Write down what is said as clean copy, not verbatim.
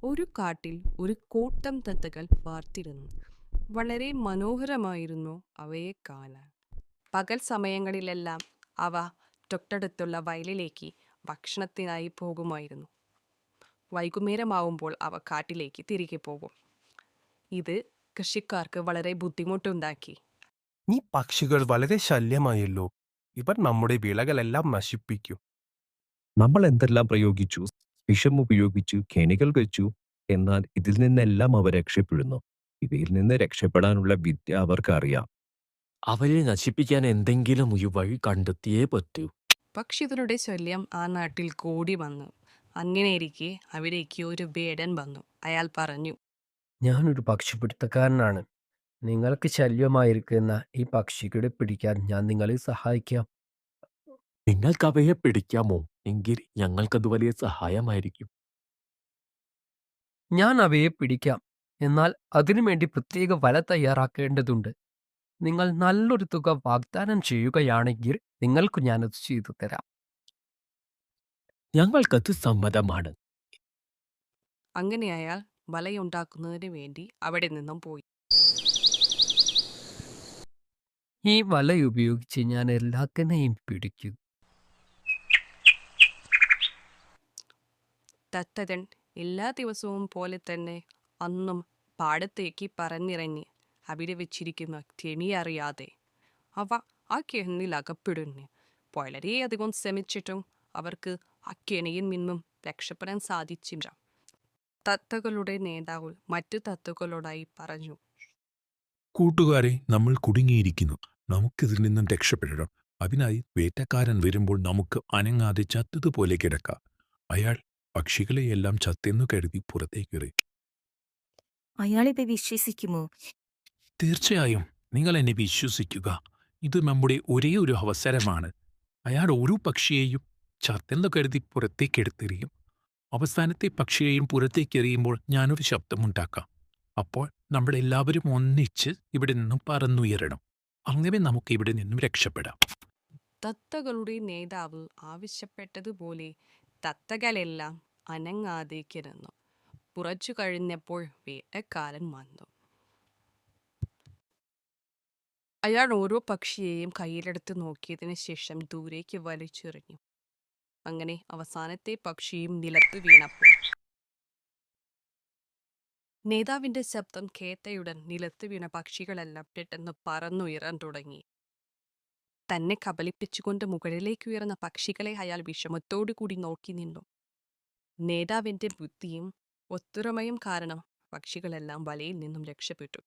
ഒരു കാട്ടിൽ ഒരു കൂട്ടം തത്തകൾ പാർത്തിരുന്നു. വളരെ മനോഹരമായിരുന്നു അവയെ കാണാൻ. പകൽ സമയങ്ങളിലെല്ലാം അവ തൊട്ടടുത്തുള്ള വയലിലേക്ക് ഭക്ഷണത്തിനായി പോകുമായിരുന്നു. വൈകുന്നേരമാവുമ്പോൾ അവ കാട്ടിലേക്ക് തിരികെ പോകും. ഇത് കൃഷിക്കാർക്ക് വളരെ ബുദ്ധിമുട്ടുണ്ടാക്കി. ഈ പക്ഷികൾ വളരെ ശല്യമായല്ലോ. ഇവർ നമ്മുടെ വിളകളെല്ലാം നശിപ്പിക്കും. നമ്മൾ എന്തെല്ലാം പ്രയോഗിച്ചു, വിഷം ഉപയോഗിച്ചു, കെണികൾ വെച്ചു, എന്നാൽ ഇതിൽ നിന്നെല്ലാം അവ രക്ഷപ്പെടുന്നു. ഇവയിൽ നിന്ന് രക്ഷപ്പെടാനുള്ള വിദ്യ അവർക്കറിയാം. അവരെ നശിപ്പിക്കാൻ എന്തെങ്കിലും ഒരു വഴി കണ്ടെത്തിയേ പറ്റൂ. പക്ഷികളുടെ ശല്യം ആ നാട്ടിൽ കൂടി വന്നു. അങ്ങനെയിരിക്കെ അവിടേക്ക് ഒരു വേടൻ വന്നു. അയാൾ പറഞ്ഞു, ഞാനൊരു പക്ഷിപ്പിടുത്തക്കാരനാണ്. നിങ്ങൾക്ക് ശല്യമായിരിക്കുന്ന ഈ പക്ഷികളെ പിടിക്കാൻ ഞാൻ നിങ്ങളെ സഹായിക്കാം. നിങ്ങൾക്ക് അവയെ പിടിക്കാമോ? എങ്കിൽ ഞങ്ങൾക്കത് വലിയ സഹായമായിരിക്കും. ഞാൻ അവയെ പിടിക്കാം. എന്നാൽ അതിനുവേണ്ടി പ്രത്യേക വല തയ്യാറാക്കേണ്ടതുണ്ട്. നിങ്ങൾ നല്ലൊരു തുക വാഗ്ദാനം ചെയ്യുകയാണെങ്കിൽ നിങ്ങൾക്ക് ഞാനത് ചെയ്തു തരാം. ഞങ്ങൾക്കത് സമ്മതമാണ്. അങ്ങനെ അയാൾ വലയുണ്ടാക്കുന്നതിന് വേണ്ടി അവിടെ നിന്നും പോയി. ഈ വല ഉപയോഗിച്ച് ഞാൻ എല്ലാത്തിനെയും പിടിക്കും. തത്തകൻ എല്ലാ ദിവസവും പോലെ തന്നെ അന്നും പാടത്തേക്ക് പറന്നിറങ്ങി അവിടെ വെച്ചിരിക്കുന്ന കെണി അറിയാതെ അവ ആ കെണിയിൽ അകപ്പെടുന്നു. വളരെയധികം ശ്രമിച്ചിട്ടും അവർക്ക് ആ കെണിയിൽ നിന്നും രക്ഷപ്പെടാൻ സാധിച്ചില്ല. തത്തകളുടെ നേതാവ് മറ്റു തത്തകളോടായി പറഞ്ഞു, കൂട്ടുകാരെ, നമ്മൾ കുടുങ്ങിയിരിക്കുന്നു. നമുക്കിതിൽ നിന്നും രക്ഷപ്പെടണം. അതിനായി വേട്ടക്കാരൻ വരുമ്പോൾ നമുക്ക് അനങ്ങാതെ ചത്തതുപോലെ കിടക്കാം. അയാൾ പക്ഷികളെയെല്ലാം ചത്തെന്നു കരുതി പുറത്തേക്കെറി. അയാളിത് വിശ്വസിക്കുമോ? തീർച്ചയായും നിങ്ങൾ എന്നെ വിശ്വസിക്കുക. ഇത് നമ്മുടെ ഒരേ ഒരു അവസരമാണ്. അയാൾ ഓരോ പക്ഷിയെയും ചത്തെന്നു കരുതി പുറത്തേക്കെടുത്തെറിയും. അവസാനത്തെ പക്ഷിയെയും പുറത്തേക്കെറിയുമ്പോൾ ഞാനൊരു ശബ്ദമുണ്ടാക്കാം. അപ്പോൾ നമ്മളെല്ലാവരും ഒന്നിച്ച് ഇവിടെ നിന്നും പറന്നുയരണം. അങ്ങനെ നമുക്ക് ഇവിടെ നിന്നും രക്ഷപ്പെടാം. തത്തകളുടെ നേതാവ് ആവശ്യപ്പെട്ടതുപോലെ തത്തകളെല്ലാം അനങ്ങാതെ കിടന്നു. കുറച്ചു കഴിഞ്ഞപ്പോൾ വേട്ടക്കാരൻ വന്നു. അയാൾ ഓരോ പക്ഷിയെയും കയ്യിലെടുത്ത് നോക്കിയതിന് ശേഷം ദൂരേക്ക് വലിച്ചെറിഞ്ഞു. അങ്ങനെ അവസാനത്തെ പക്ഷിയും നിലത്ത് വീണപ്പോൾ നേതാവിന്റെ ശബ്ദം കേട്ടയുടൻ നിലത്ത് വീണ പക്ഷികളെല്ലാം പെട്ടെന്ന് പറന്നുയരാൻ തുടങ്ങി. തന്നെ കബളിപ്പിച്ചുകൊണ്ട് മുകളിലേക്ക് ഉയർന്ന പക്ഷികളെ അയാൾ വിഷമത്തോടു കൂടി നോക്കി നിന്നു. നേതാവിന്റെ ബുദ്ധിയും ഒത്തൊരുമയും കാരണം പക്ഷികളെല്ലാം വലയിൽ നിന്നും രക്ഷപ്പെട്ടു.